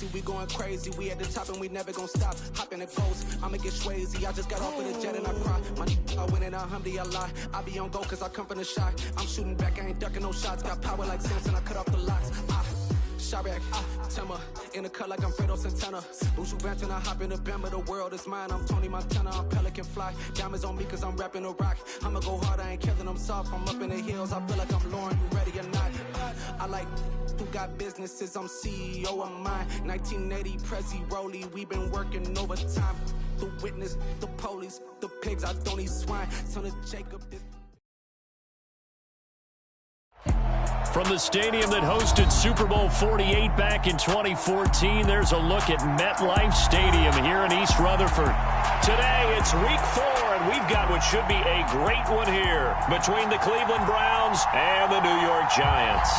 lazy, we going crazy. We at the top and we never gonna stop. Hop in the ghost, I'ma get Swayze. I just got off with a jet and I cry. My I win in a Humvee, I lie. I be on go cause I come from the shot. I'm shooting back, I ain't ducking no shots. Got power like Samson, I cut off the locks. Chirac, Timmer, in the cut like I'm Fredo Santana. Buju Banton, I hop in the Bama, the world is mine. I'm Tony Montana, I'm Pelican Fly. Diamonds on me cause I'm rapping a rock. I'ma go hard, I ain't killing them soft. I'm up in the hills, I feel like I'm Lauren, you ready or not? I like who got businesses, I'm CEO of mine. 1980, Prezi Rolly, we been working overtime. The witness, the police, the pigs, I don't eat swine. Son of Jacob, From the stadium that hosted Super Bowl 48 back in 2014, there's a look at MetLife Stadium here in East Rutherford. Today, it's Week 4, and we've got what should be a great one here between the Cleveland Browns and the New York Giants.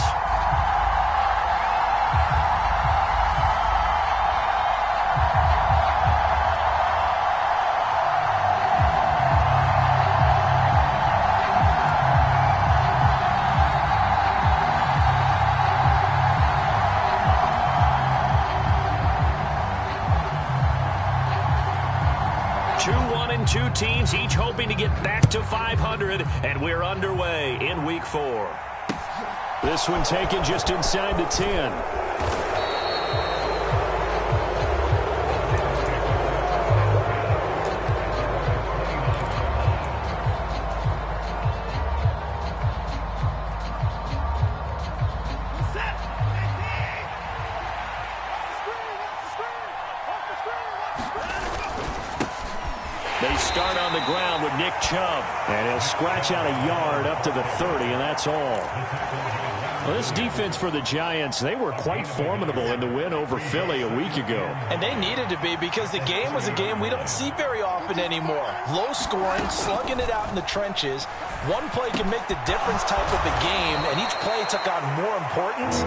2 teams, each hoping to get back to 500, and we're underway in Week 4. This one taken just inside the 10. They start on the ground with Nick Chubb, and he'll scratch out a yard up to the 30, and that's all. Well, this defense for the Giants, they were quite formidable in the win over Philly a week ago. And they needed to be, because the game was a game we don't see very often anymore. Low scoring, slugging it out in the trenches. One play can make the difference type of a game, and each play took on more importance,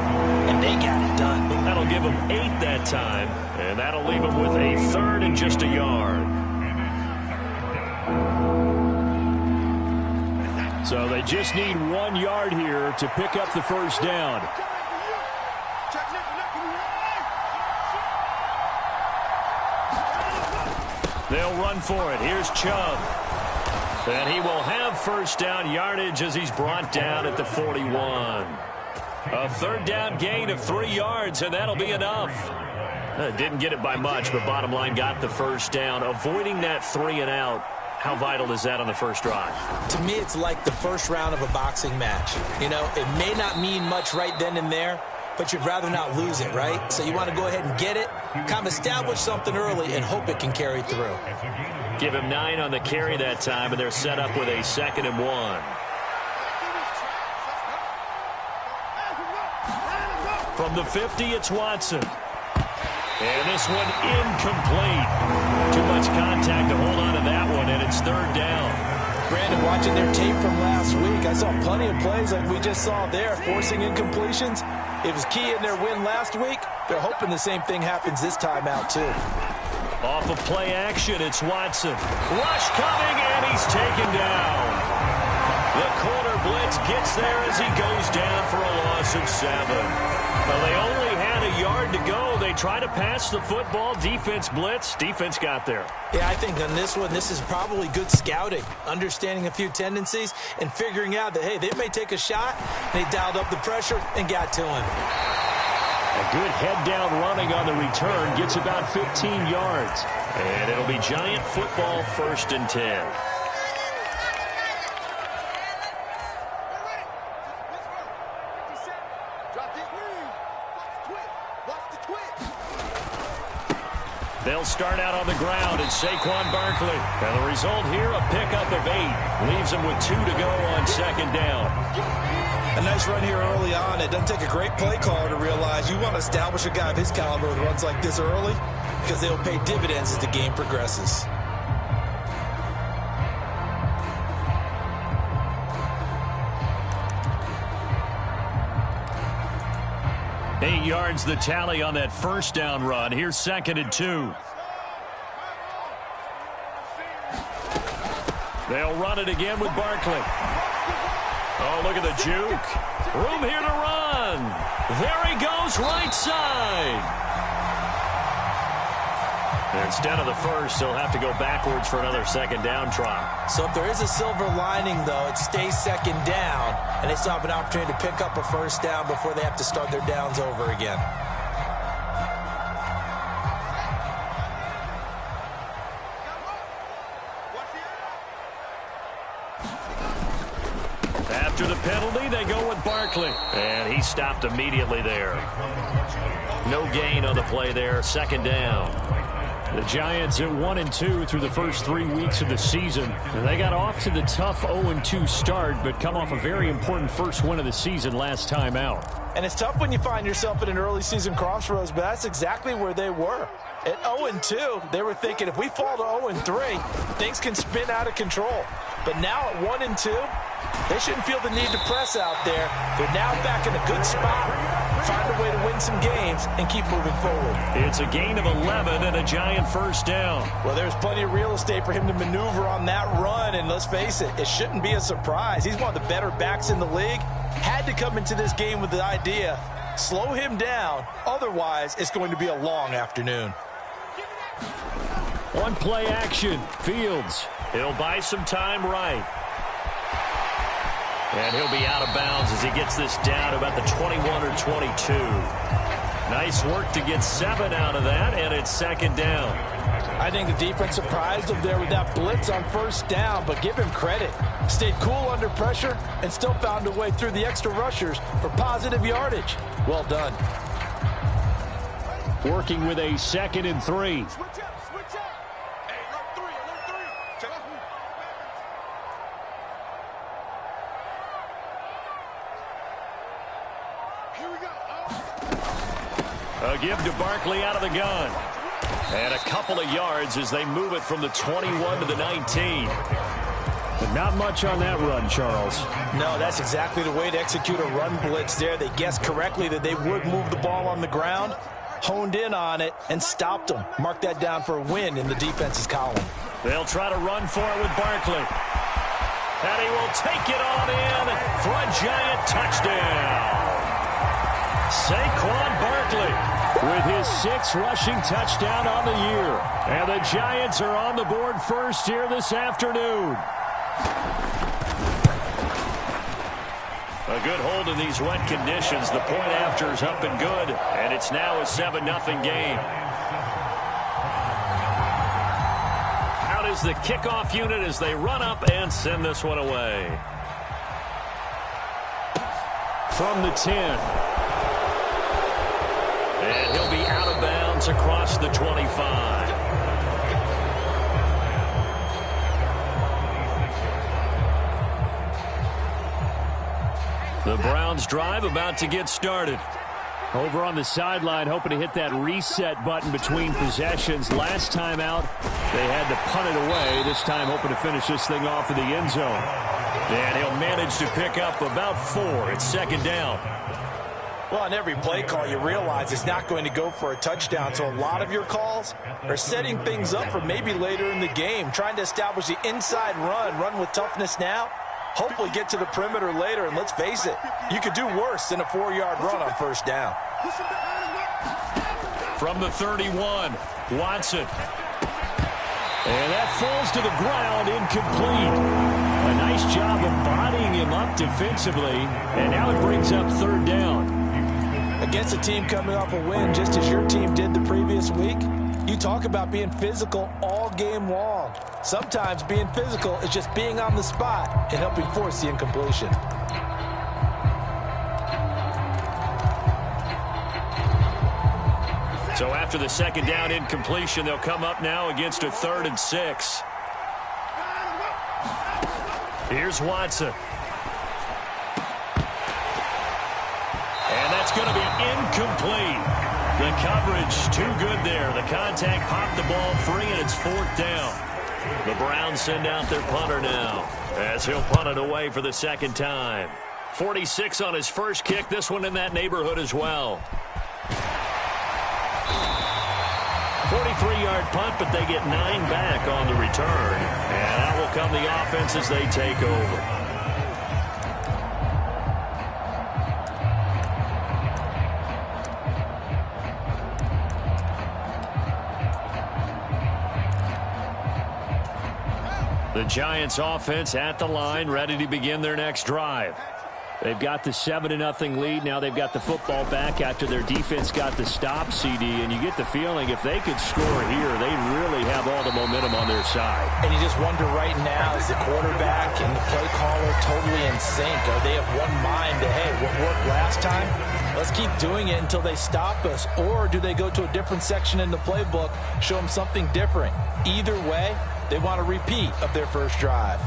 and they got it done. That'll give them 8 that time, and that'll leave them with a 3rd and just a yard. So they just need 1 yard here to pick up the first down. They'll run for it. Here's Chubb. And he will have first down yardage as he's brought down at the 41. A 3rd down gain of 3 yards, and that'll be enough. Didn't get it by much, but bottom line got the first down. Avoiding that 3 and out. How vital is that on the first drive? To me, it's like the first round of a boxing match. You know, it may not mean much right then and there, but you'd rather not lose it, right? So you want to go ahead and get it, kind of establish something early, and hope it can carry through. Give him 9 on the carry that time, and they're set up with a 2nd and 1. From the 50, it's Watson. And this one incomplete. Too much contact to hold on to that one, and it's 3rd down. Brandon, watching their tape from last week, I saw plenty of plays like we just saw there, forcing incompletions. It was key in their win last week. They're hoping the same thing happens this time out, too. Off of play action, it's Watson. Rush coming, and he's taken down. The corner blitz gets there as he goes down for a loss of 7. Well, they only had a yard to go. They try to pass the football. Defense blitz. Defense got there. Yeah, I think on this one, this is probably good scouting, understanding a few tendencies, and figuring out that, hey, they may take a shot. They dialed up the pressure and got to him. A good head-down running on the return gets about 15 yards. And it'll be Giant football, 1st and 10. They'll start out on the ground at Saquon Barkley. And the result here, a pickup of 8. Leaves them with 2 to go on 2nd down. A nice run here early on. It doesn't take a great play caller to realize you want to establish a guy of his caliber with runs like this early, because they'll pay dividends as the game progresses. Eight yards the tally on that first down run. Here's 2nd and 2. They'll run it again with Barkley. Oh, look at the juke. Room here to run. There he goes, right side. Instead of the first, he'll have to go backwards for another second down try. So if there is a silver lining, though, it stays second down, and they still have an opportunity to pick up a first down before they have to start their downs over again. After the penalty, they go with Barkley. And he stopped immediately there. No gain on the play there. Second down. The Giants at 1-2 through the first 3 weeks of the season. And they got off to the tough 0-2 start, but come off a very important first win of the season last time out. And it's tough when you find yourself at an early season crossroads, but that's exactly where they were. At 0-2, they were thinking if we fall to 0-3, things can spin out of control. But now at 1-2, they shouldn't feel the need to press out there. They're now back in a good spot, find a way to win some games, and keep moving forward. It's a gain of 11 and a Giant first down. Well, there's plenty of real estate for him to maneuver on that run, and let's face it, it shouldn't be a surprise. He's one of the better backs in the league. Had to come into this game with the idea, slow him down, otherwise it's going to be a long afternoon. One play action, Fields. He'll buy some time right. And he'll be out of bounds as he gets this down about the 21 or 22. Nice work to get 7 out of that, and it's second down. I think the defense surprised him there with that blitz on first down, but give him credit. Stayed cool under pressure and still found a way through the extra rushers for positive yardage. Well done. Working with a 2nd and 3. A give to Barkley out of the gun. And a couple of yards as they move it from the 21 to the 19. But not much on that run, Charles. No, that's exactly the way to execute a run blitz there. They guessed correctly that they would move the ball on the ground, honed in on it, and stopped them. Mark that down for a win in the defense's column. They'll try to run for it with Barkley. And he will take it on in for a Giant touchdown. Saquon Barkley with his 6th rushing touchdown on the year. And the Giants are on the board first here this afternoon. A good hold in these wet conditions. The point after is up and good. And it's now a 7-0 game. Out is the kickoff unit as they run up and send this one away. From the 10. And he'll be out of bounds across the 25. The Browns drive about to get started. Over on the sideline, hoping to hit that reset button between possessions. Last time out, they had to punt it away. This time, hoping to finish this thing off in the end zone. And he'll manage to pick up about 4. It's second down. Well, on every play call, you realize it's not going to go for a touchdown. So a lot of your calls are setting things up for maybe later in the game, trying to establish the inside run with toughness now. Hopefully get to the perimeter later, and let's face it, you could do worse than a 4-yard run on first down. From the 31, Watson. And that falls to the ground, incomplete. A nice job of bodying him up defensively, and now it brings up 3rd down. Against a team coming off a win, just as your team did the previous week, you talk about being physical all game long. Sometimes being physical is just being on the spot and helping force the incompletion. So after the second down incompletion, they'll come up now against a 3rd and 6. Here's Watson. And that's going to be incomplete. The coverage too good there. The contact popped the ball free, and it's 4th down. The Browns send out their punter now as he'll punt it away for the second time. 46 on his first kick. This one in that neighborhood as well. 43-yard punt, but they get 9 back on the return. And out will come the offense as they take over. The Giants offense at the line, ready to begin their next drive. They've got the 7-0 lead. Now they've got the football back after their defense got the stop, CD. And you get the feeling if they could score here, they really have all the momentum on their side. And you just wonder right now, is the quarterback and the play caller totally in sync? Are they of one mind that, hey, what worked last time? Let's keep doing it until they stop us. Or do they go to a different section in the playbook, show them something different? Either way, they want a repeat of their first drive.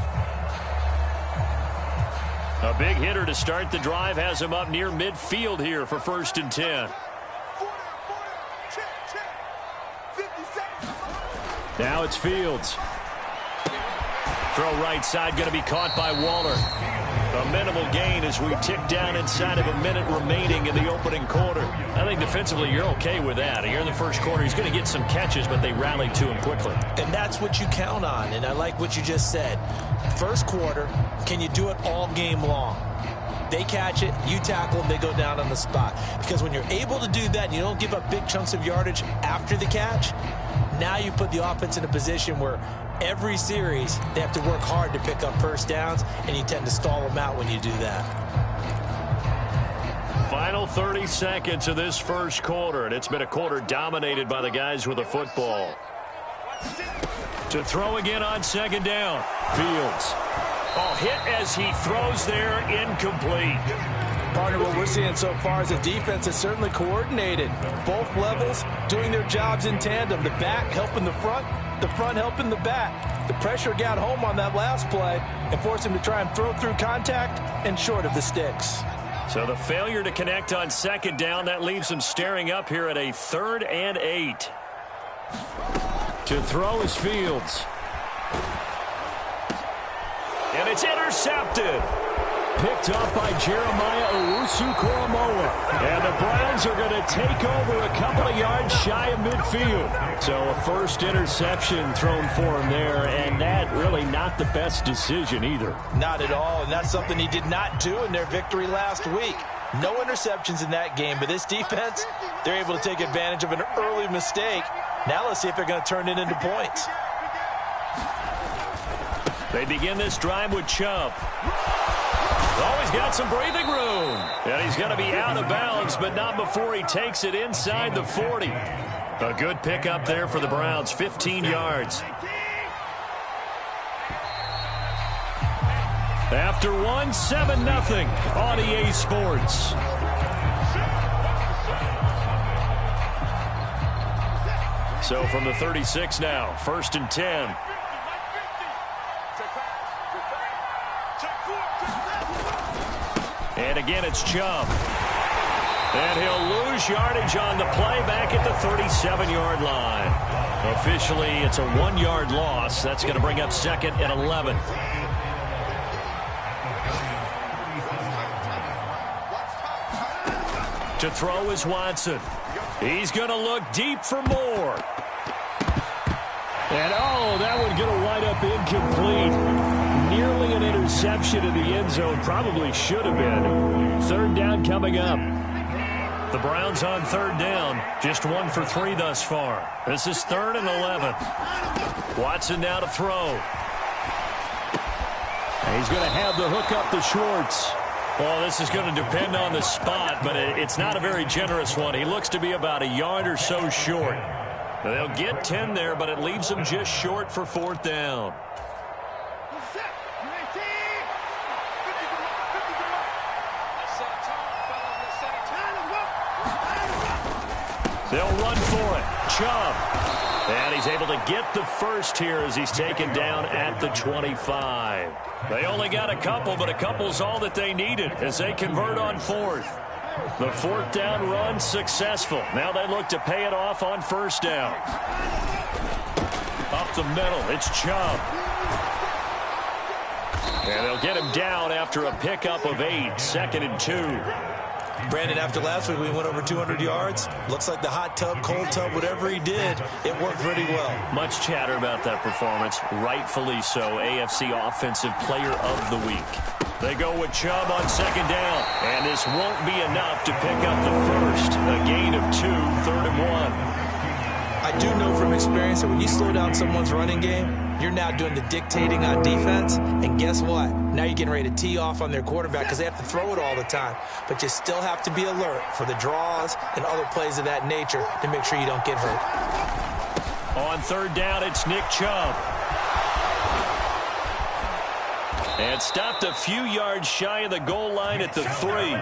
A big hitter to start the drive has him up near midfield here for 1st and 10. Now it's Fields. Throw right side, going to be caught by Waller. A minimal gain as we tick down inside of a minute remaining in the opening quarter. I think defensively you're okay with that. Here in the first quarter, he's going to get some catches, but they rallied to him quickly. And that's what you count on, and I like what you just said. First quarter, can you do it all game long? They catch it, you tackle them, they go down on the spot. Because when you're able to do that and you don't give up big chunks of yardage after the catch, now you put the offense in a position where every series they have to work hard to pick up first downs, and you tend to stall them out when you do that. Final 30 seconds of this first quarter, and it's been a quarter dominated by the guys with the football. To throw again on 2nd down. Fields. Oh, hit as he throws there, incomplete. Partner, what we're seeing so far is the defense is certainly coordinated. Both levels doing their jobs in tandem. The back helping the front helping the back. The pressure got home on that last play and forced him to try and throw through contact and short of the sticks. So the failure to connect on 2nd down, that leaves him staring up here at a 3rd and 8. To throw is Fields. And it's intercepted. Picked up by Jeremiah Owusu-Koramoah. And the Browns are going to take over a couple of yards shy of midfield. So a first interception thrown for him there, and that really not the best decision either. Not at all, and that's something he did not do in their victory last week. No interceptions in that game, but this defense, they're able to take advantage of an early mistake. Now let's see if they're going to turn it into points. They begin this drive with Chubb. Oh, he's got some breathing room. And he's going to be out of bounds, but not before he takes it inside the 40. A good pickup there for the Browns, 15 yards. After one, 7-0 on EA Sports. So from the 36 now, 1st and 10. And again, it's Chubb. And he'll lose yardage on the play back at the 37-yard line. Officially, it's a 1-yard loss. That's going to bring up 2nd and 11. To throw is Watson. He's going to look deep for more. And, oh, that one going to wind up incomplete. Nearly an interception in the end zone. Probably should have been. 3rd down coming up. The Browns on 3rd down. Just 1 for 3 thus far. This is 3rd and 11. Watson now to throw. And he's going to have the hook up to Schwartz. Well, this is going to depend on the spot, but it's not a very generous one. He looks to be about a yard or so short. They'll get 10 there, but it leaves them just short for 4th down. They'll run for it. Chubb. And he's able to get the first here as he's taken down at the 25. They only got a couple, but a couple's all that they needed as they convert on 4th. The 4th down run successful. Now they look to pay it off on 1st down. Up the middle, it's Chubb. And they'll get him down after a pickup of 8, 2nd and 2. Brandon, after last week, we went over 200 yards. Looks like the hot tub, cold tub, whatever he did, it worked pretty well. Much chatter about that performance. Rightfully so. AFC Offensive Player of the Week. They go with Chubb on 2nd down. And this won't be enough to pick up the first. A gain of 2, 3rd and 1. I do know from experience that when you slow down someone's running game, you're now doing the dictating on defense, and guess what? Now you're getting ready to tee off on their quarterback because they have to throw it all the time. But you still have to be alert for the draws and other plays of that nature to make sure you don't get hurt. On third down, it's Nick Chubb. And stopped a few yards shy of the goal line at the 3.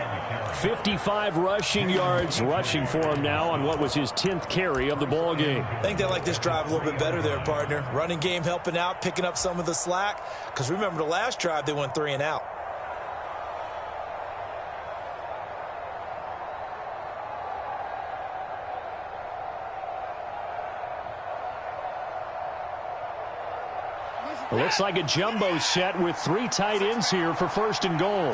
55 rushing yards rushing for him now on what was his 10th carry of the ball game. I think they like this drive a little bit better there, partner. Running game helping out, picking up some of the slack. Because remember the last drive, they went 3 and out. It looks like a jumbo set with 3 tight ends here for first and goal.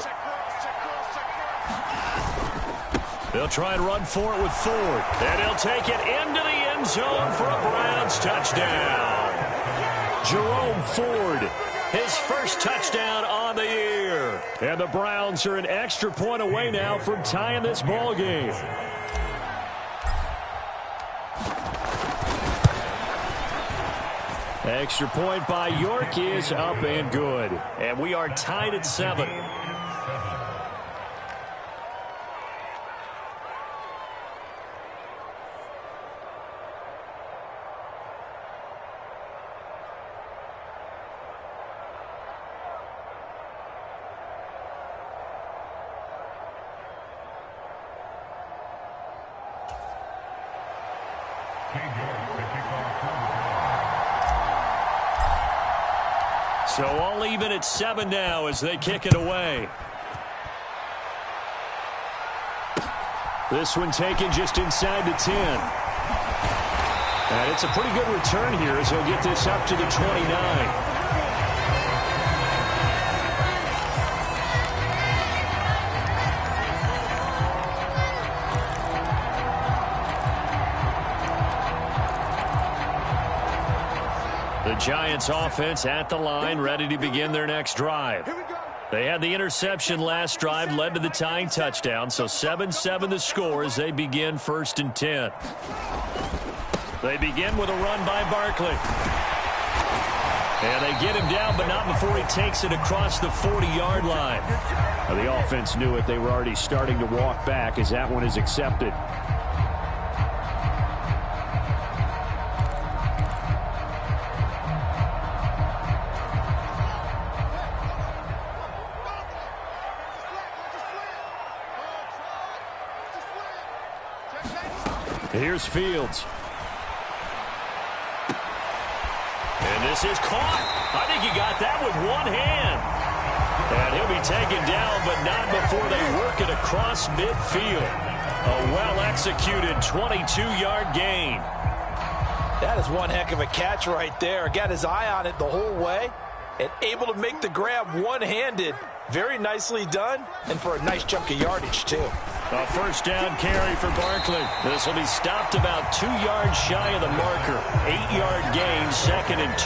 They'll try and run for it with Ford. And he'll take it into the end zone for a Browns touchdown. Jerome Ford, his first touchdown on the year. And the Browns are an extra point away now from tying this ball game. Extra point by York is up and good. And we are tied at 7. So all even at 7 now as they kick it away. This one taken just inside the 10. And it's a pretty good return here as he'll get this up to the 29. The Giants offense at the line, ready to begin their next drive. They had the interception last drive, led to the tying touchdown, so 7-7 the score as they begin first and 10. They begin with a run by Barkley. And they get him down, but not before he takes it across the 40-yard line. Now, the offense knew it. They were already starting to walk back as that one is accepted. Here's Fields. And this is caught. I think he got that with one hand. And he'll be taken down, but not before they work it across midfield. A well-executed 22-yard gain. That is one heck of a catch right there. Got his eye on it the whole way and able to make the grab one-handed. Very nicely done, and for a nice chunk of yardage, too. A first down carry for Barkley. This will be stopped about 2 yards shy of the marker. 8-yard gain, 2nd and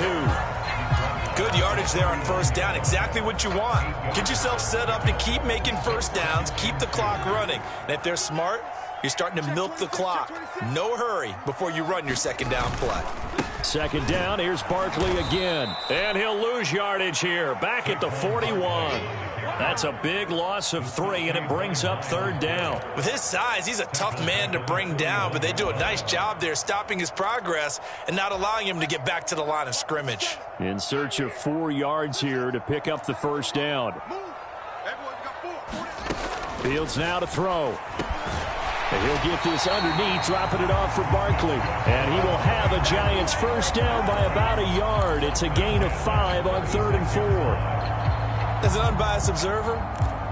2. Good yardage there on first down. Exactly what you want. Get yourself set up to keep making first downs, keep the clock running. And if they're smart, you're starting to milk the clock. No hurry before you run your second down play. Second down, here's Barkley again. And he'll lose yardage here, back at the 41. That's a big loss of 3, and it brings up third down. With his size, he's a tough man to bring down, but they do a nice job there stopping his progress and not allowing him to get back to the line of scrimmage. In search of 4 yards here to pick up the first down. Fields now to throw. And he'll get this underneath, dropping it off for Barkley. And he will have a Giants first down by about a yard. It's a gain of 5 on 3rd and 4. As an unbiased observer,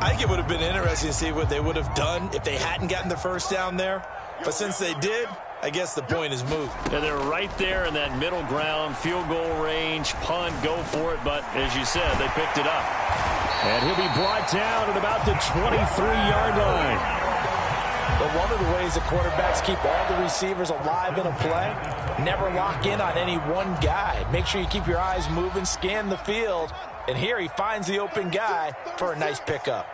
I think it would have been interesting to see what they would have done if they hadn't gotten the first down there. But since they did, I guess the point is moot. And they're right there in that middle ground, field goal range, punt, go for it. But as you said, they picked it up. And he'll be brought down at about the 23-yard line. But one of the ways that quarterbacks keep all the receivers alive in a play, never lock in on any one guy. Make sure you keep your eyes moving, scan the field. And here he finds the open guy for a nice pickup.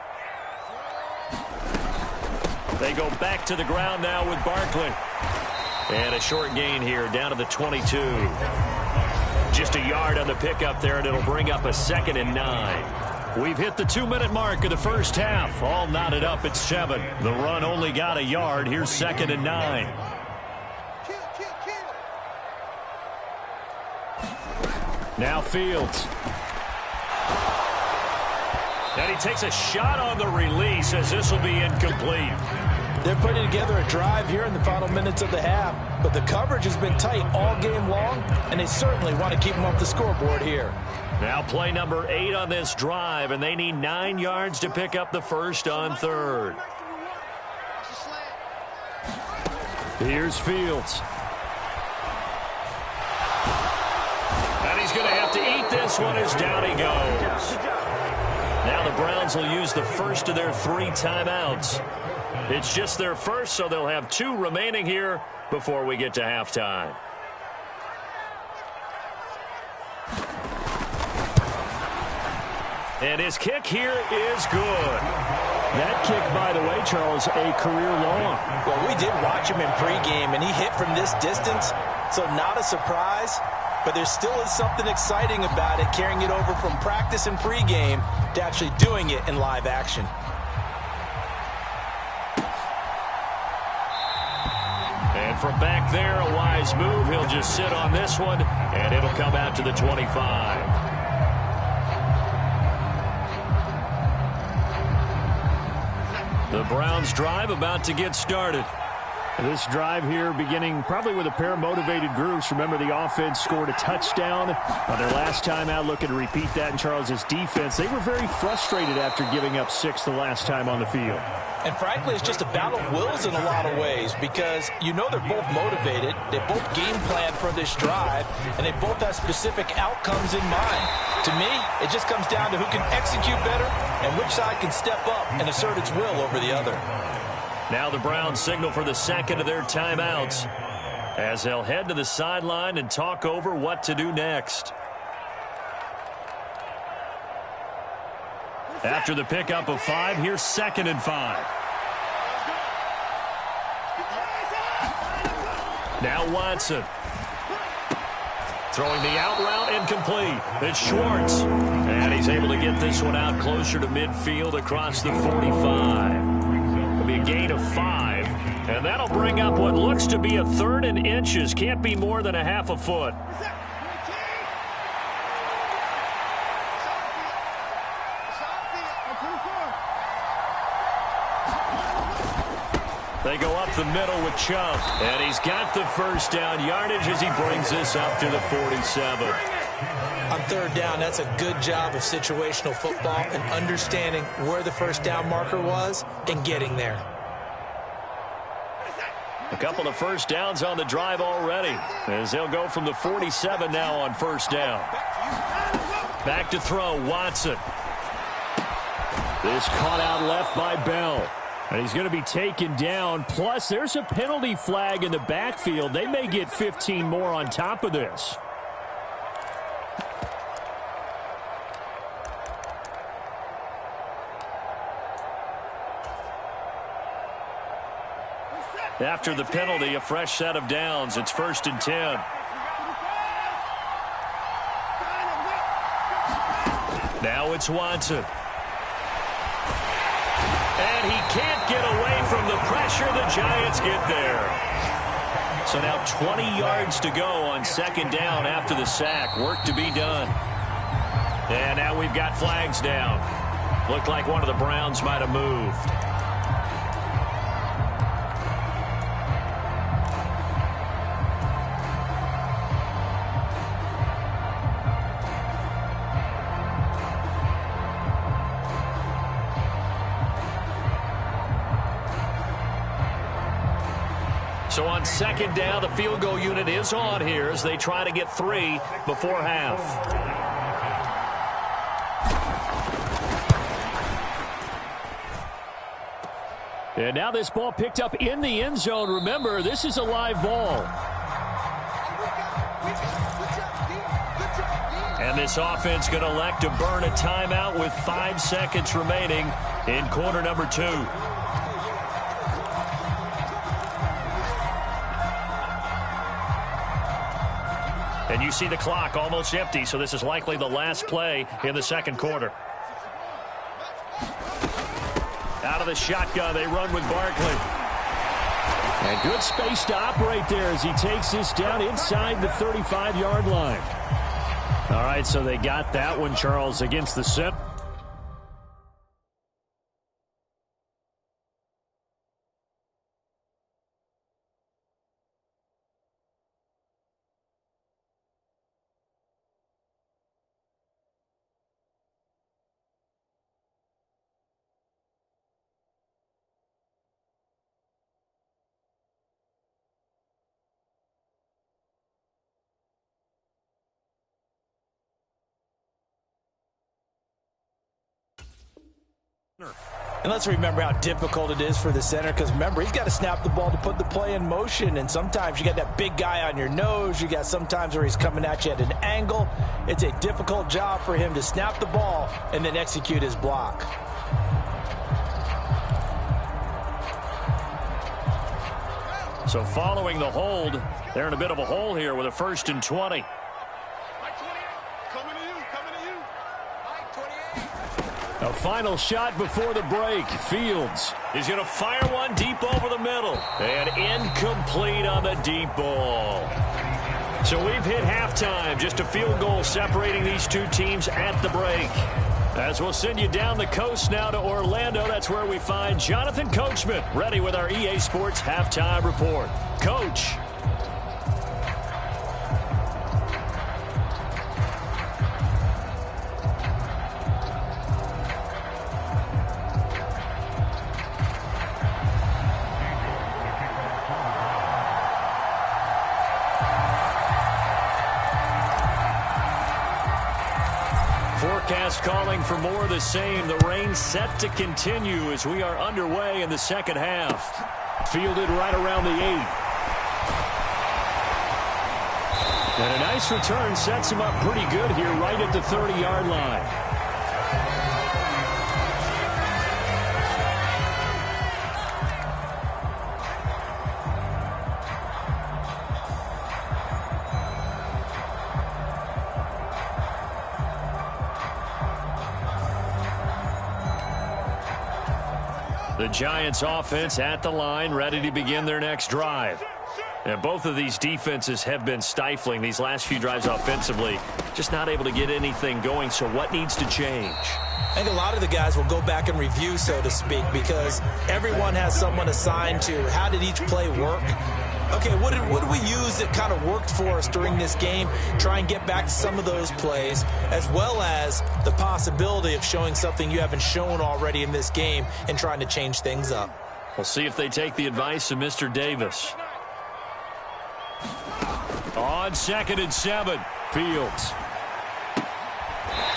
They go back to the ground now with Barkley. And a short gain here down to the 22. Just a yard on the pickup there, and it'll bring up a 2nd and 9. We've hit the 2-minute mark of the first half. All knotted up at 7. The run only got a yard. Here's 2nd and 9. Now Fields. And he takes a shot on the release as this will be incomplete. They're putting together a drive here in the final minutes of the half, but the coverage has been tight all game long, and they certainly want to keep them off the scoreboard here. Now play number 8 on this drive, and they need 9 yards to pick up the first on 3rd. Here's Fields. And he's going to have to eat this one as down he goes. Now the Browns will use the first of their 3 timeouts. It's just their first, so they'll have 2 remaining here before we get to halftime. And his kick here is good. That kick, by the way, Charles, a career long. Well, we did watch him in pregame, and he hit from this distance, so not a surprise. But there still is something exciting about it, carrying it over from practice and pregame to actually doing it in live action. And from back there, a wise move. He'll just sit on this one, and it'll come out to the 25. The Browns drive about to get started. This drive here beginning probably with a pair of motivated groups. Remember, the offense scored a touchdown on their last time out, looking to repeat that in Charles's defense. They were very frustrated after giving up 6 the last time on the field. And frankly, it's just a battle of wills in a lot of ways, because you know they're both motivated, they both game plan for this drive, and they both have specific outcomes in mind. To me, it just comes down to who can execute better and which side can step up and assert its will over the other. Now the Browns signal for the 2nd of their timeouts as they'll head to the sideline and talk over what to do next. After the pickup of 5, here's 2nd and 5. Now Watson. Throwing the out route incomplete. It's Schwartz. And he's able to get this one out closer to midfield across the 45. It'll be a gain of 5. And that'll bring up what looks to be a 3rd and inches. Can't be more than a half a foot. They go up the middle with Chubb. And he's got the first down yardage as he brings this up to the 47. On 3rd down, that's a good job of situational football and understanding where the first down marker was and getting there. A couple of first downs on the drive already as they'll go from the 47 now on 1st down. Back to throw, Watson. This caught out left by Bell. And he's going to be taken down. Plus, there's a penalty flag in the backfield. They may get 15 more on top of this. After the penalty, a fresh set of downs. It's 1st and 10. Now it's Watson. And he can't get away from the pressure. The Giants get there. So now 20 yards to go on 2nd down after the sack. Work to be done. And now we've got flags down. Looked like one of the Browns might have moved. So on 2nd down, the field goal unit is on here as they try to get 3 before half. And now this ball picked up in the end zone. Remember, this is a live ball. And this offense going to elect to burn a timeout with 5 seconds remaining in quarter number 2. And you see the clock almost empty, so this is likely the last play in the second quarter. Out of the shotgun, they run with Barkley. And good space to operate there as he takes this down inside the 35-yard line. All right, so they got that one, Charles, against the center. And let's remember how difficult it is for the center, because remember, he's got to snap the ball to put the play in motion, and sometimes you got that big guy on your nose. You got sometimes where he's coming at you at an angle. It's a difficult job for him to snap the ball and then execute his block. So following the hold, they're in a bit of a hole here with a 1st and 20. A final shot before the break. Fields is going to fire one deep over the middle. And incomplete on the deep ball. So we've hit halftime. Just a field goal separating these two teams at the break. As we'll send you down the coast now to Orlando, that's where we find Jonathan Coachman ready with our EA Sports Halftime Report. Coach. Forecast calling for more of the same. The rain set to continue as we are underway in the second half. Fielded right around the 8. And a nice return sets him up pretty good here right at the 30-yard line. The Giants offense at the line, ready to begin their next drive. And both of these defenses have been stifling these last few drives offensively. Just not able to get anything going, so what needs to change? I think a lot of the guys will go back and review, so to speak, because everyone has someone assigned to how did each play work. Okay, what did we use that kind of worked for us during this game? Try and get back to some of those plays, as well as the possibility of showing something you haven't shown already in this game and trying to change things up. We'll see if they take the advice of Mr. Davis. On 2nd and 7, Fields.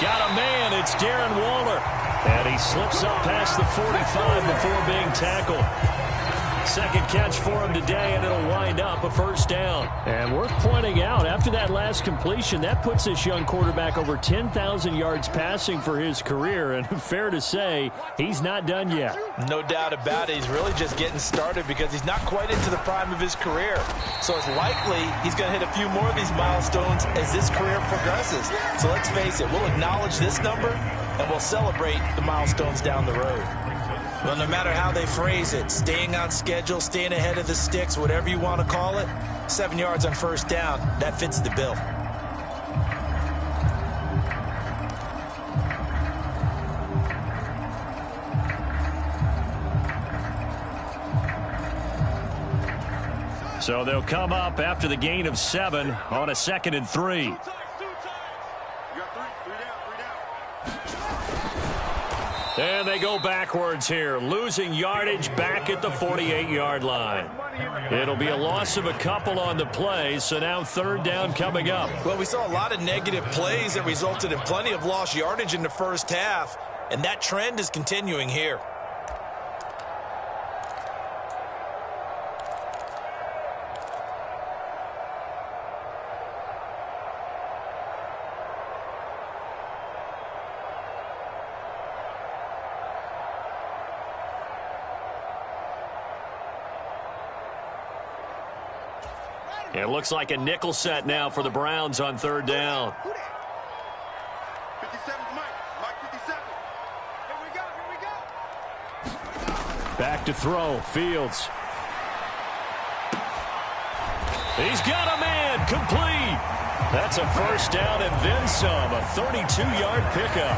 got a man. It's Darren Waller. And he slips up past the 45 before being tackled. Second catch for him today, and it'll wind up a 1st down. And worth pointing out, after that last completion, that puts this young quarterback over 10,000 yards passing for his career. And fair to say, he's not done yet. No doubt about it. He's really just getting started because he's not quite into the prime of his career. So it's likely he's going to hit a few more of these milestones as this career progresses. So let's face it, we'll acknowledge this number, and we'll celebrate the milestones down the road. Well, no matter how they phrase it, staying on schedule, staying ahead of the sticks, whatever you want to call it, 7 yards on 1st down, that fits the bill. So they'll come up after the gain of 7 on a 2nd and 3. And they go backwards here, losing yardage back at the 48-yard line. It'll be a loss of a couple on the play, so now 3rd down coming up. Well, we saw a lot of negative plays that resulted in plenty of lost yardage in the 1st half, and that trend is continuing here. It looks like a nickel set now for the Browns on third down. 57's Mike. Mike 57. Here we go. Back to throw. Fields. He's got a man. Complete. That's a first down and then some. A 32-yard pickup.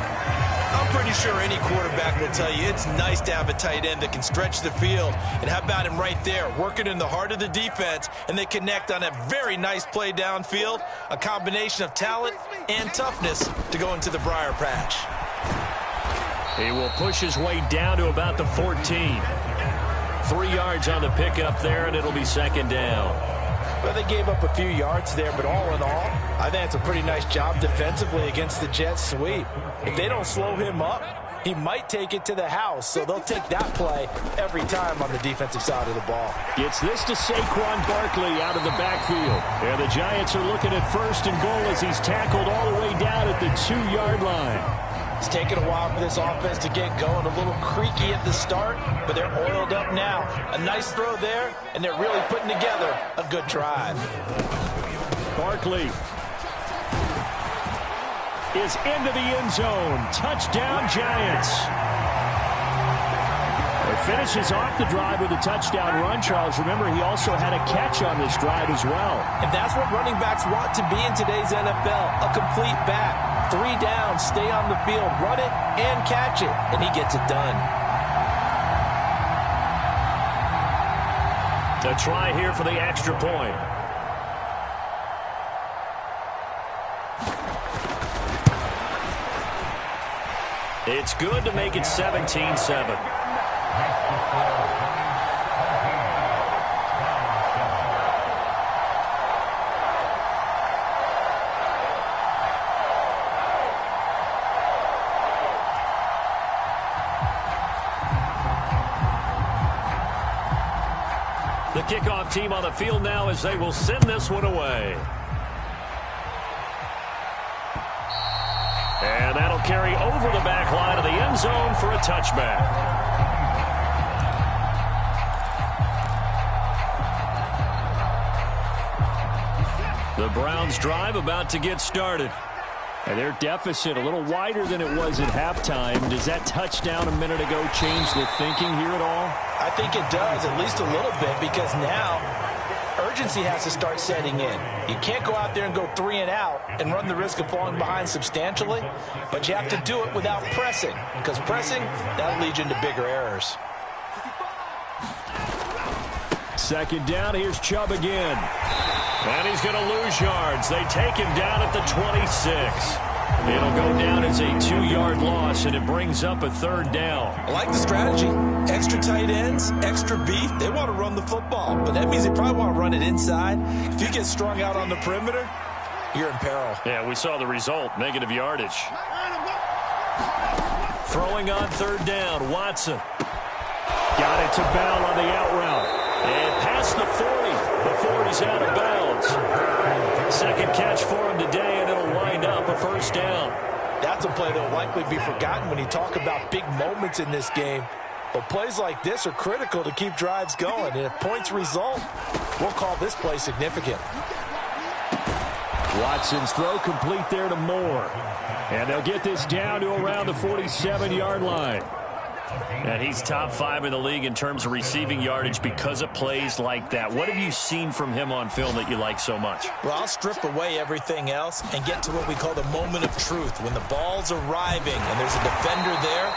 I'm pretty sure any quarterback will tell you it's nice to have a tight end that can stretch the field. And how about him right there, working in the heart of the defense, and they connect on a very nice play downfield, a combination of talent and toughness to go into the briar patch. He will push his way down to about the 14. 3 yards on the pickup there, and it'll be second down. Well, they gave up a few yards there, but all in all, I think it's a pretty nice job defensively against the Jets sweep. If they don't slow him up, he might take it to the house, so they'll take that play every time on the defensive side of the ball. Gets this to Saquon Barkley out of the backfield. And the Giants are looking at first and goal as he's tackled all the way down at the 2-yard line. It's taken a while for this offense to get going. A little creaky at the start, but they're oiled up now. A nice throw there, and they're really putting together a good drive. Barkley is into the end zone. Touchdown, Giants. It finishes off the drive with a touchdown run, Charles. Remember, he also had a catch on this drive as well. And that's what running backs want to be in today's NFL, a complete back. 3 down, stay on the field, run it, and catch it, and he gets it done. To try here for the extra point. It's good to make it 17-7. The kickoff team on the field now as they will send this one away. And that'll carry over the back line of the end zone for a touchback. The Browns drive about to get started. And their deficit a little wider than it was at halftime. Does that touchdown a minute ago change the thinking here at all? I think it does, at least a little bit, because now urgency has to start setting in. You can't go out there and go 3 and out and run the risk of falling behind substantially, but you have to do it without pressing, because pressing, that'll lead you into bigger errors. Second down, here's Chubb again. And he's going to lose yards. They take him down at the 26. It'll go down as a 2-yard loss, and it brings up a third down. I like the strategy. Extra tight ends, extra beef. They want to run the football, but that means they probably want to run it inside. If you get strung out on the perimeter, you're in peril. Yeah, we saw the result, negative yardage. Throwing on third down, Watson. Got it to Bell on the out route. And past the 40 before he's out of bounds. Second catch for him today, and it'll wind up a first down. That's a play that will likely be forgotten when you talk about big moments in this game. But plays like this are critical to keep drives going. And if points result, we'll call this play significant. Watson's throw complete there to Moore. And they'll get this down to around the 47-yard line. And he's top 5 in the league in terms of receiving yardage because of plays like that. What have you seen from him on film that you like so much? Well, I'll strip away everything else and get to what we call the moment of truth. When the ball's arriving and there's a defender there,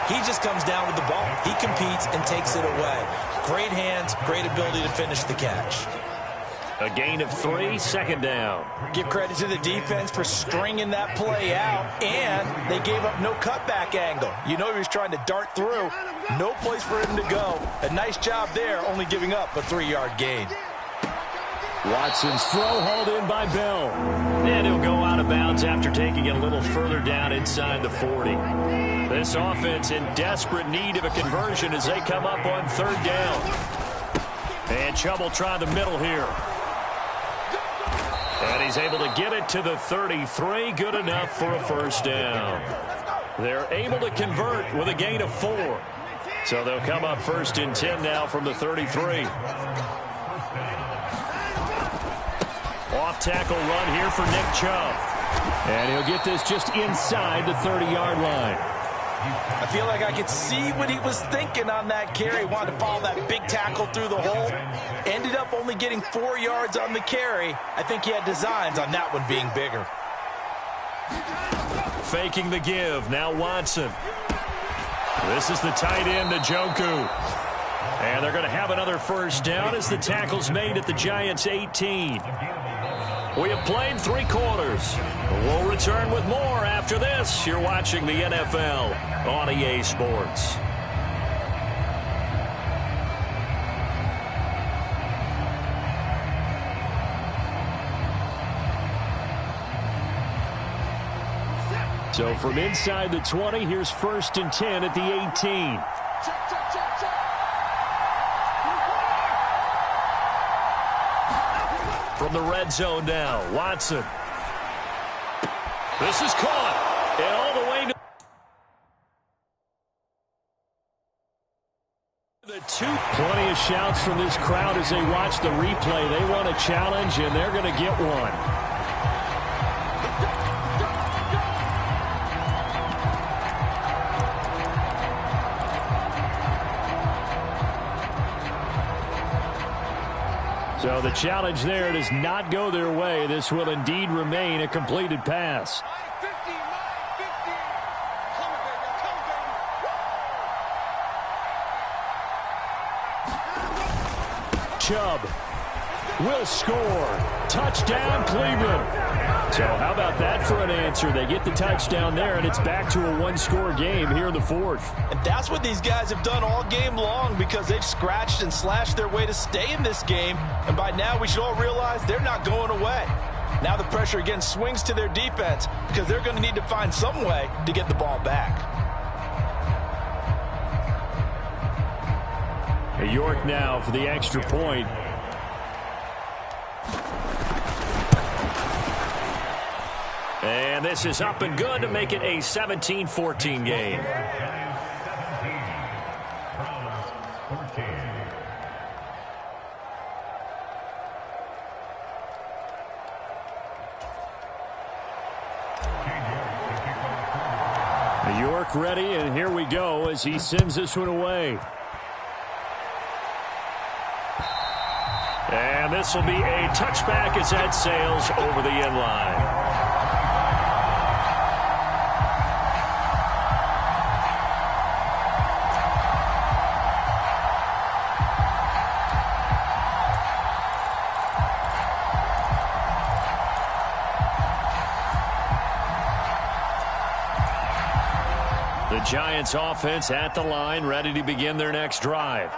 he just comes down with the ball. He competes and takes it away. Great hands, great ability to finish the catch. A gain of 3, second down. Give credit to the defense for stringing that play out, and they gave up no cutback angle. You know he was trying to dart through. No place for him to go. A nice job there, only giving up a 3-yard gain. Watson's throw hauled in by Bell. And he'll go out of bounds after taking it a little further down inside the 40. This offense in desperate need of a conversion as they come up on third down. And Chubb will try the middle here. And he's able to get it to the 33. Good enough for a first down. They're able to convert with a gain of 4. So they'll come up first and 10 now from the 33. Off-tackle run here for Nick Chubb. And he'll get this just inside the 30-yard line. I feel like I could see what he was thinking on that carry. Wanted to follow that big tackle through the hole. Ended up only getting 4 yards on the carry. I think he had designs on that one being bigger. Faking the give. Now Watson. This is the tight end, Njoku. And they're going to have another first down as the tackle's made at the Giants' 18. We have played 3 quarters. We'll return with more after this. You're watching the NFL on EA Sports. So from inside the 20, here's 1st and 10 at the 18. From the red zone now, Watson. This is caught. And all the way to the 2. Plenty of shouts from this crowd as they watch the replay. They want a challenge, and they're going to get one. So the challenge there does not go their way. This will indeed remain a completed pass. Chubb will score. Touchdown, Cleveland. So how about that for an answer? They get the touchdown there, and it's back to a 1-score game here in the 4th. And that's what these guys have done all game long because they've scratched and slashed their way to stay in this game. And by now, we should all realize they're not going away. Now the pressure again swings to their defense because they're going to need to find some way to get the ball back. York now for the extra point. And this is up and good to make it a 17-14 game. York ready, and here we go as he sends this one away. And this will be a touchback as that sails over the end line. The Giants offense at the line, ready to begin their next drive.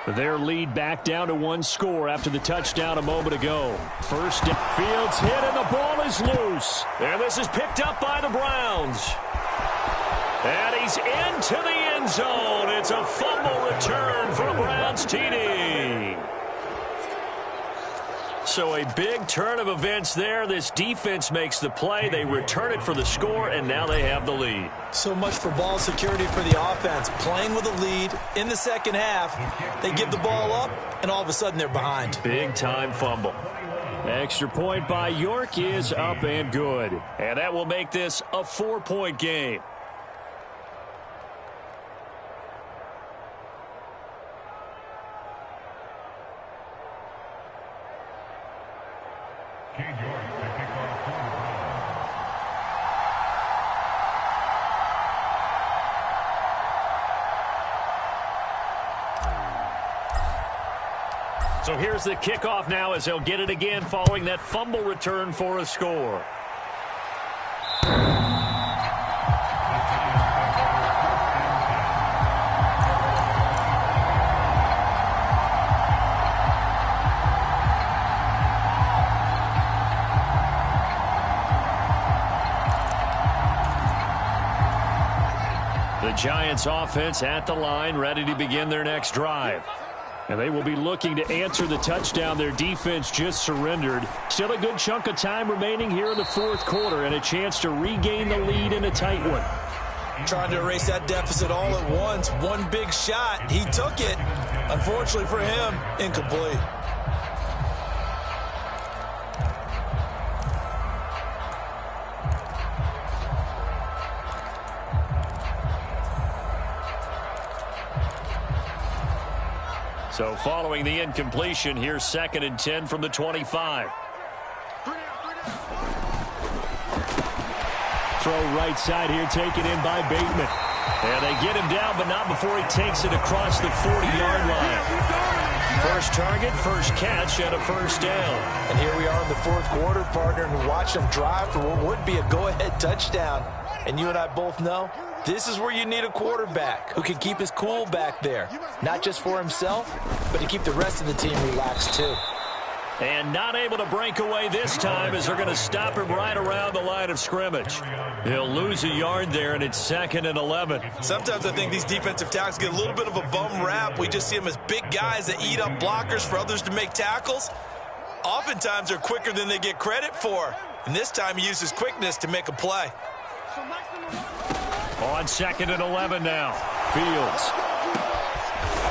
Their lead back down to 1 score after the touchdown a moment ago. First down. Fields hit and the ball is loose. And this is picked up by the Browns. And he's into the end zone. It's a fumble return for a Browns TD. So a big turn of events there. This defense makes the play. They return it for the score, and now they have the lead. So much for ball security for the offense. Playing with a lead in the second half. They give the ball up, and all of a sudden they're behind. Big-time fumble. Extra point by York is up and good. And that will make this a 4-point game. So here's the kickoff now as they'll get it again following that fumble return for a score. The Giants offense at the line, ready to begin their next drive. And they will be looking to answer the touchdown their defense just surrendered. Still a good chunk of time remaining here in the 4th quarter and a chance to regain the lead in a tight one. Trying to erase that deficit all at once. One big shot. He took it. Unfortunately for him, incomplete. So following the incompletion, here's 2nd and 10 from the 25. Throw right side here, taken in by Bateman. And they get him down, but not before he takes it across the 40-yard line. First target, first catch, and a first down. And here we are in the fourth quarter, partner, and watch them drive for what would be a go-ahead touchdown. And you and I both know this is where you need a quarterback who can keep his cool back there. Not just for himself, but to keep the rest of the team relaxed too. And not able to break away this time as they're going to stop him right around the line of scrimmage. He'll lose a yard there, and it's 2nd and 11. Sometimes I think these defensive tackles get a little bit of a bum rap. We just see them as big guys that eat up blockers for others to make tackles. Oftentimes they're quicker than they get credit for. And this time he uses quickness to make a play. On 2nd and 11 now. Fields.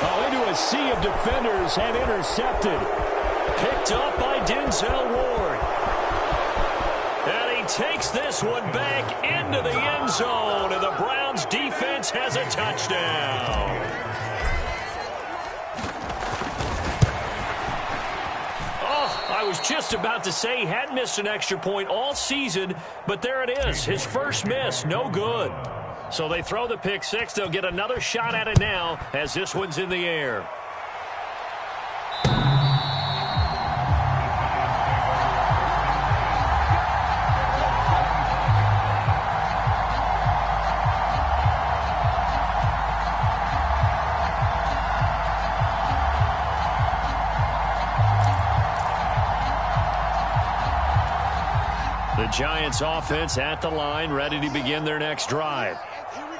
Oh, into a sea of defenders and intercepted. Picked up by Denzel Ward. And he takes this one back into the end zone, and the Browns defense has a touchdown. Oh, I was just about to say he hadn't missed an extra point all season, but there it is. His first miss, no good. So they throw the pick six. They'll get another shot at it now as this one's in the air. The Giants offense at the line, ready to begin their next drive.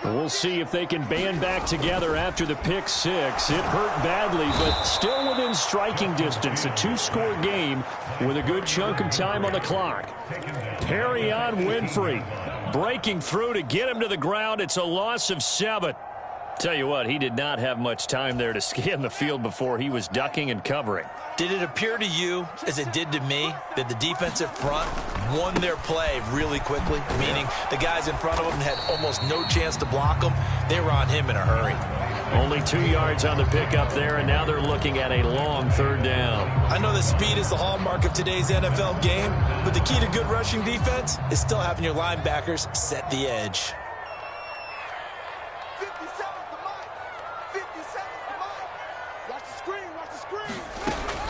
We'll see if they can band back together after the pick six. It hurt badly, but still within striking distance. A two-score game with a good chunk of time on the clock. Perrion Winfrey breaking through to get him to the ground. It's a loss of 7. Tell you what, he did not have much time there to scan the field before he was ducking and covering. Did it appear to you, as it did to me, that the defensive front won their play really quickly? Meaning the guys in front of them had almost no chance to block them. They were on him in a hurry. Only 2 yards on the pickup there, and now they're looking at a long 3rd down. I know that speed is the hallmark of today's NFL game, but the key to good rushing defense is still having your linebackers set the edge.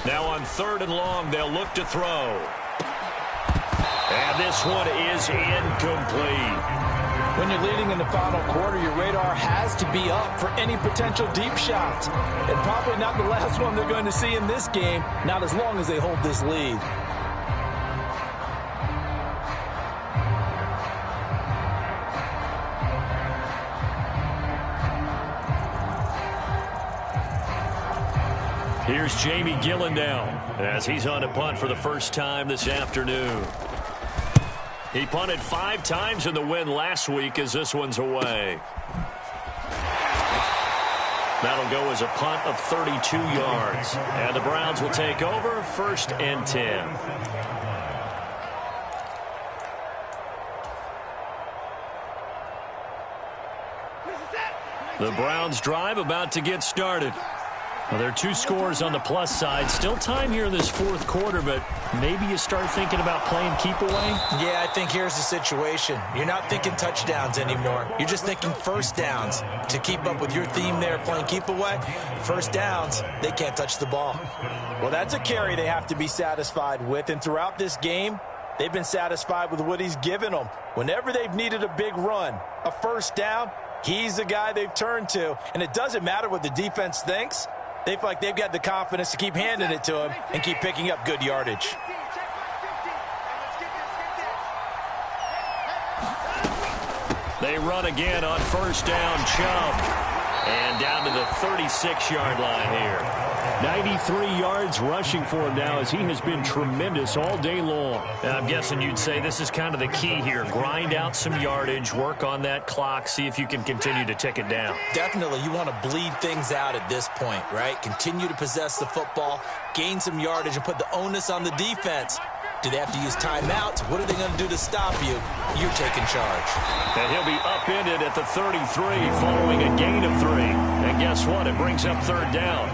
Now on 3rd and long, they'll look to throw. And this one is incomplete. When you're leading in the final quarter, your radar has to be up for any potential deep shots. And probably not the last one they're going to see in this game, not as long as they hold this lead. Here's Jamie Gillen now as he's on a punt for the first time this afternoon. He punted 5 times in the win last week as this one's away. That'll go as a punt of 32 yards. And the Browns will take over 1st and 10. The Browns drive about to get started. Well, there are 2 scores on the plus side. Still time here in this 4th quarter, but maybe you start thinking about playing keep away? Yeah, I think here's the situation. You're not thinking touchdowns anymore. You're just thinking first downs. To keep up with your theme there, playing keep away, first downs, they can't touch the ball. Well, that's a carry they have to be satisfied with, and throughout this game, they've been satisfied with what he's given them. Whenever they've needed a big run, a first down, he's the guy they've turned to, and it doesn't matter what the defense thinks. They feel like they've got the confidence to keep handing it to him and keep picking up good yardage. They run again on first down, Chubb. And down to the 36-yard line here. 93 yards rushing for him now as he has been tremendous all day long. And I'm guessing you'd say this is kind of the key here. Grind out some yardage, work on that clock, see if you can continue to tick it down. Definitely, you want to bleed things out at this point, right? Continue to possess the football, gain some yardage, and put the onus on the defense. Do they have to use timeouts? What are they going to do to stop you? You're taking charge. And he'll be upended at the 33 following a gain of 3. And guess what? It brings up 3rd down.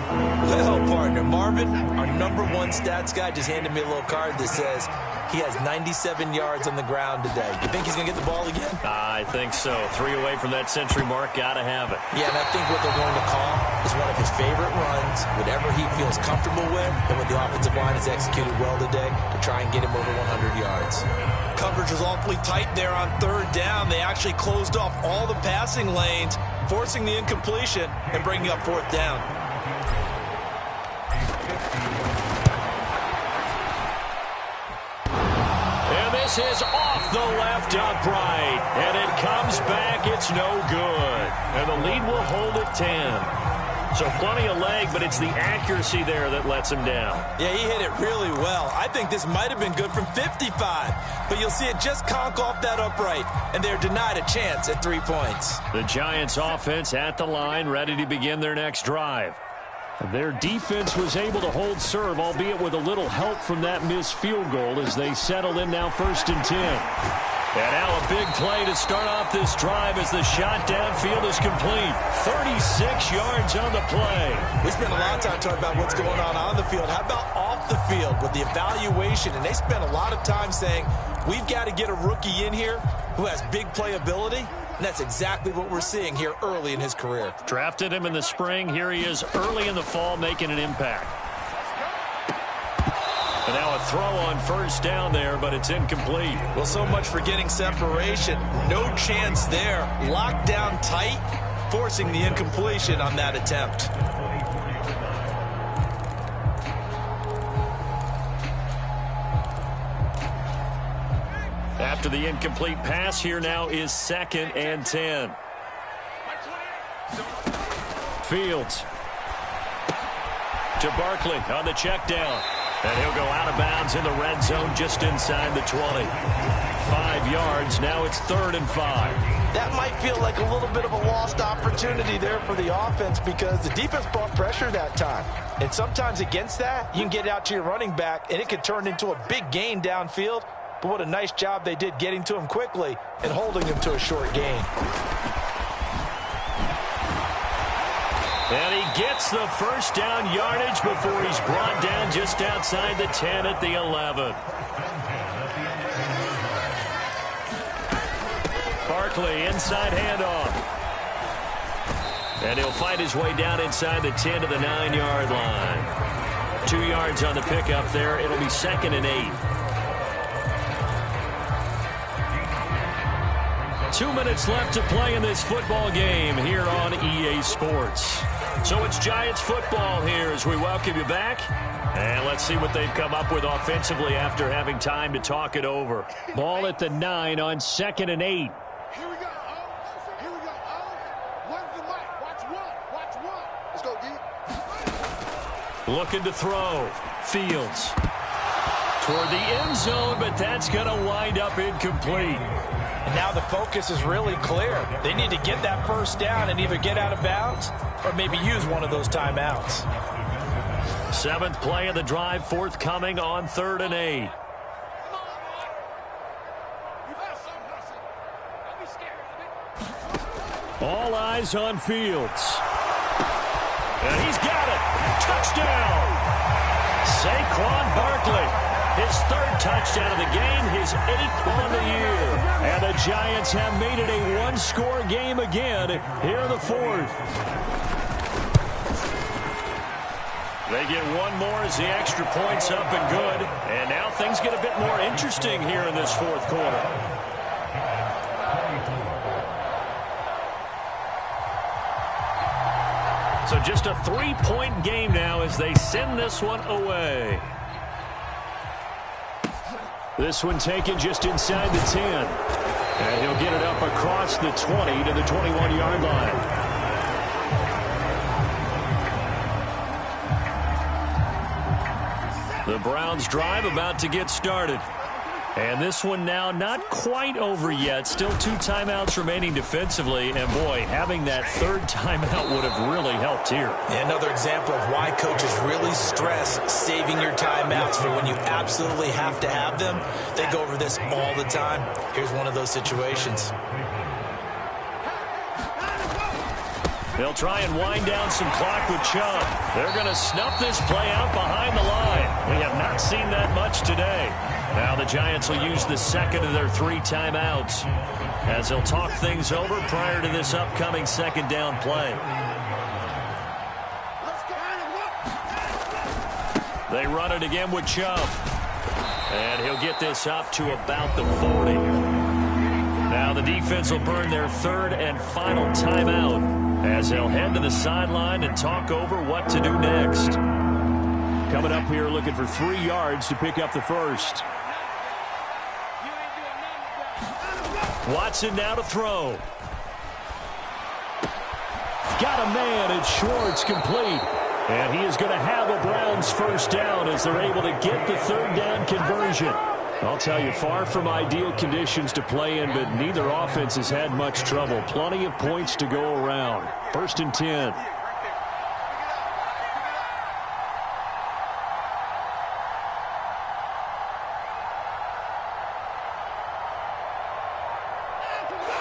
Well, partner, Marvin, our #1 stats guy just handed me a little card that says he has 97 yards on the ground today. You think he's going to get the ball again? I think so. 3 away from that century mark. Got to have it. Yeah, and I think what they're going to call is one of his favorite runs, whatever he feels comfortable with, and what the offensive line has executed well today to try and get him over 100 yards. Coverage was awfully tight there on 3rd down. They actually closed off all the passing lanes, forcing the incompletion and bringing up 4th down. This is off the left upright, and it comes back. It's no good. And the lead will hold at 10. So plenty of leg, but it's the accuracy there that lets him down. Yeah, he hit it really well. I think this might have been good from 55, but you'll see it just conk off that upright, and they're denied a chance at 3 points. The Giants offense at the line, ready to begin their next drive. Their defense was able to hold serve, albeit with a little help from that missed field goal as they settle in now 1st and 10. And now a big play to start off this drive as the shot downfield is complete. 36 yards on the play. We spent a lot of time talking about what's going on the field. How about off the field with the evaluation? And they spent a lot of time saying, we've got to get a rookie in here who has big playability. And that's exactly what we're seeing here early in his career. Drafted him in the spring. Here he is early in the fall making an impact. And now a throw on 1st down there, but it's incomplete. Well, so much for getting separation. No chance there. Locked down tight, forcing the incompletion on that attempt. After the incomplete pass, here now is 2nd and 10. Fields to Barkley on the check down. And he'll go out of bounds in the red zone just inside the 20. 5 yards. Now it's 3rd and 5. That might feel like a little bit of a lost opportunity there for the offense because the defense brought pressure that time. And sometimes against that, you can get out to your running back, and it could turn into a big gain downfield. But what a nice job they did getting to him quickly and holding him to a short gain. And he gets the 1st down yardage before he's brought down just outside the 10 at the 11. Barkley, inside handoff. And he'll fight his way down inside the 10 to the 9-yard line. 2 yards on the pickup there. It'll be 2nd and 8. 2 minutes left to play in this football game here on EA Sports. So it's Giants football here as we welcome you back. And let's see what they've come up with offensively after having time to talk it over. Ball at the 9 on 2nd and 8. Here we go. Here we go. One's the mic. Watch one. Let's go, D. Looking to throw. Fields. Toward the end zone, but that's going to wind up incomplete. And now the focus is really clear. They need to get that 1st down and either get out of bounds or maybe use one of those timeouts. 7th play of the drive, forthcoming on 3rd and 8. All eyes on Fields. And he's got it. Touchdown. Saquon Barkley. His 3rd touchdown of the game, his 8th on the year. And the Giants have made it a one-score game again here in the 4th. They get one more as the extra point's up and good. And now things get a bit more interesting here in this 4th quarter. So just a 3-point game now as they send this one away. This one taken just inside the 10. And he'll get it up across the 20 to the 21-yard line. The Browns drive about to get started. And this one now not quite over yet. Still 2 timeouts remaining defensively. And, boy, having that 3rd timeout would have really helped here. And another example of why coaches really stress saving your timeouts for when you absolutely have to have them. They go over this all the time. Here's one of those situations. They'll try and wind down some clock with Chubb. They're going to snuff this play out behind the line. We have not seen that much today. Now the Giants will use the second of their 3 timeouts as they'll talk things over prior to this upcoming second down play. They run it again with Chubb. And he'll get this up to about the 40. Now the defense will burn their 3rd and final timeout as they'll head to the sideline and talk over what to do next. Coming up here looking for 3 yards to pick up the first. Watson now to throw. Got a man, and Schwartz complete. And he is going to have a Browns first down as they're able to get the 3rd down conversion. I'll tell you, far from ideal conditions to play in, but neither offense has had much trouble. Plenty of points to go around. 1st and 10.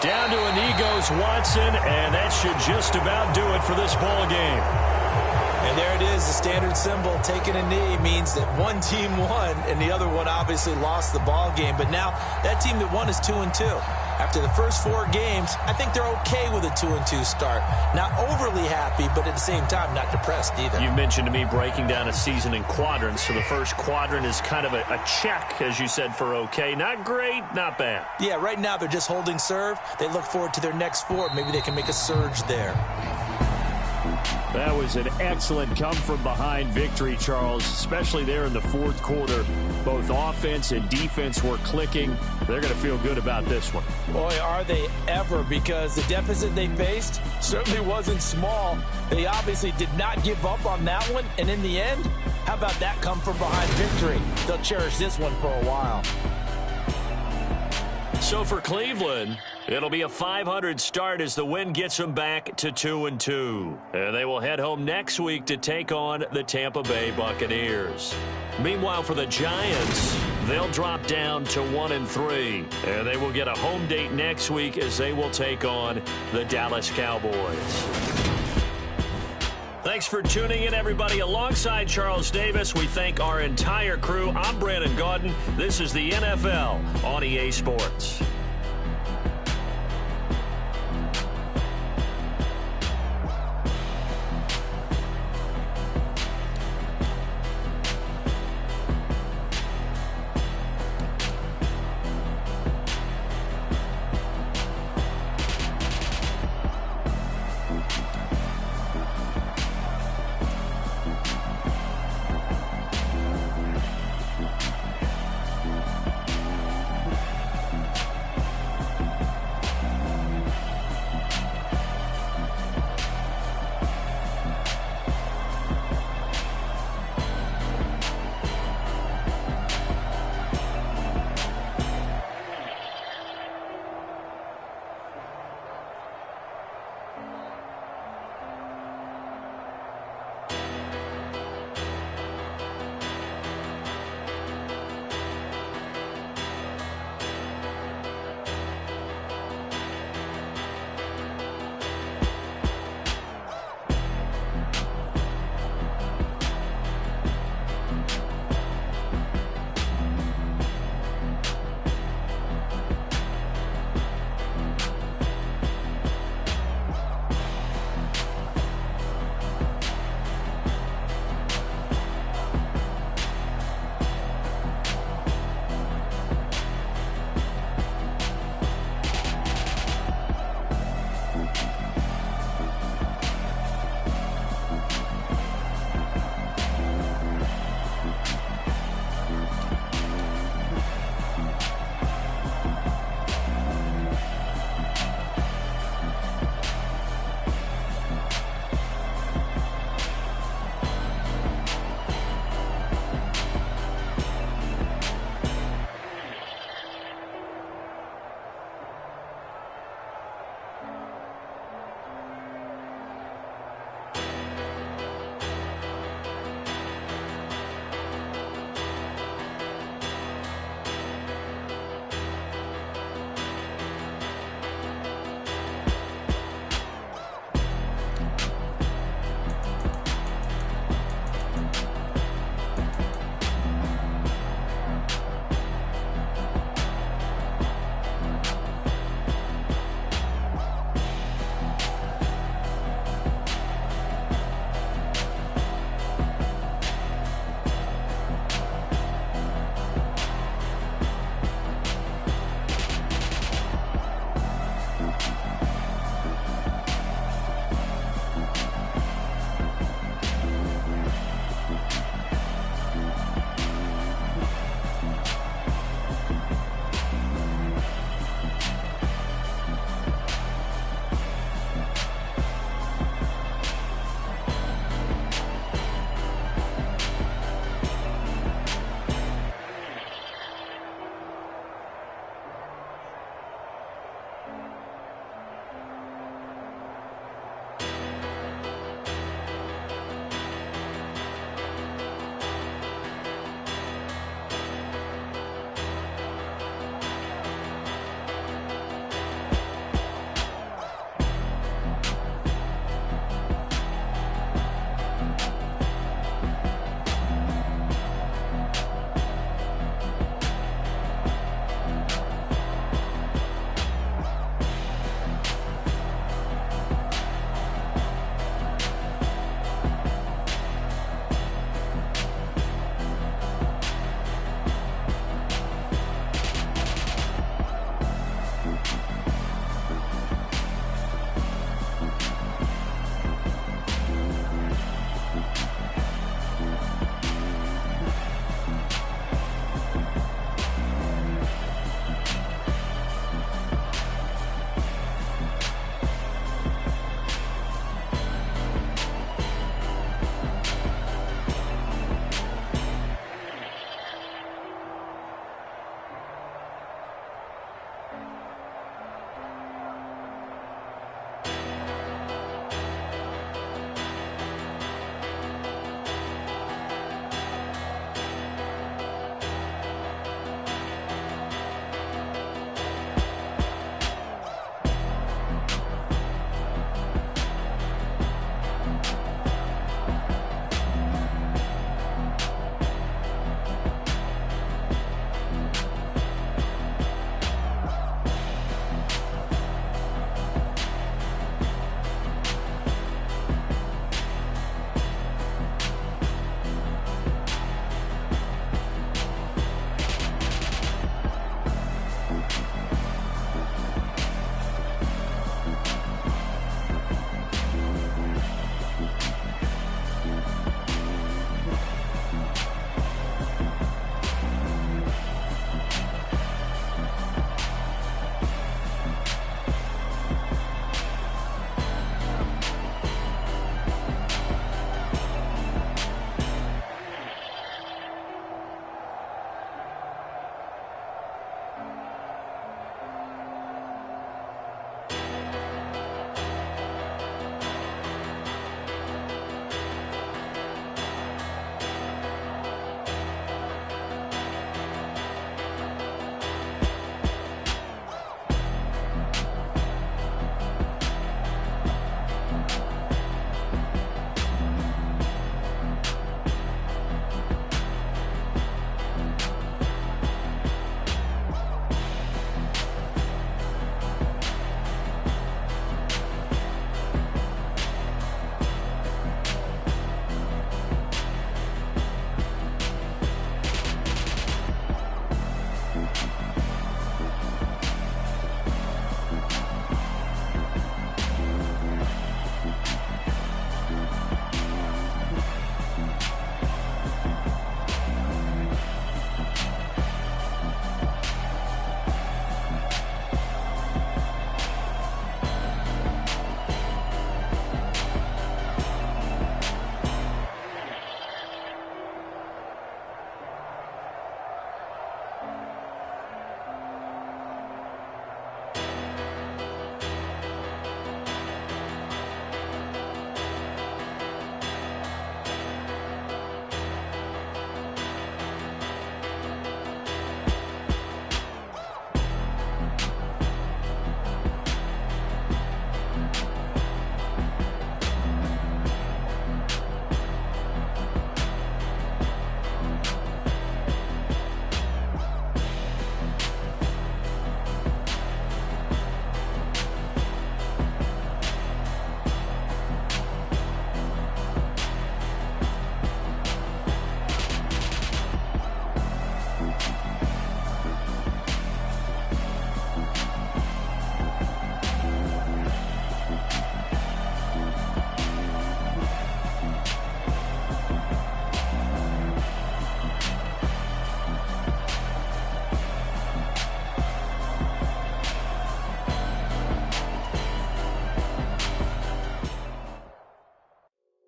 Down to a knee goes Watson, and that should just about do it for this ball game. And there it is, the standard symbol. Taking a knee means that one team won, and the other one obviously lost the ball game. But now that team that won is 2-2. After the first 4 games, I think they're okay with a 2-2 start. Not overly happy, but at the same time, not depressed either. You mentioned to me breaking down a season in quadrants. So the first quadrant is kind of a check, as you said, for okay. Not great, not bad. Yeah, right now they're just holding serve. They look forward to their next 4. Maybe they can make a surge there. That was an excellent come-from-behind victory, Charles, especially there in the 4th quarter. Both offense and defense were clicking. They're going to feel good about this one. Boy, are they ever, because the deficit they faced certainly wasn't small. They obviously did not give up on that one, and in the end, how about that come-from-behind victory? They'll cherish this one for a while. So for Cleveland, it'll be a .500 start as the win gets them back to 2-2. And they will head home next week to take on the Tampa Bay Buccaneers. Meanwhile, for the Giants, they'll drop down to 1-3. And they will get a home date next week as they will take on the Dallas Cowboys. Thanks for tuning in, everybody. Alongside Charles Davis, we thank our entire crew. I'm Brandon Gaudin. This is the NFL on EA Sports.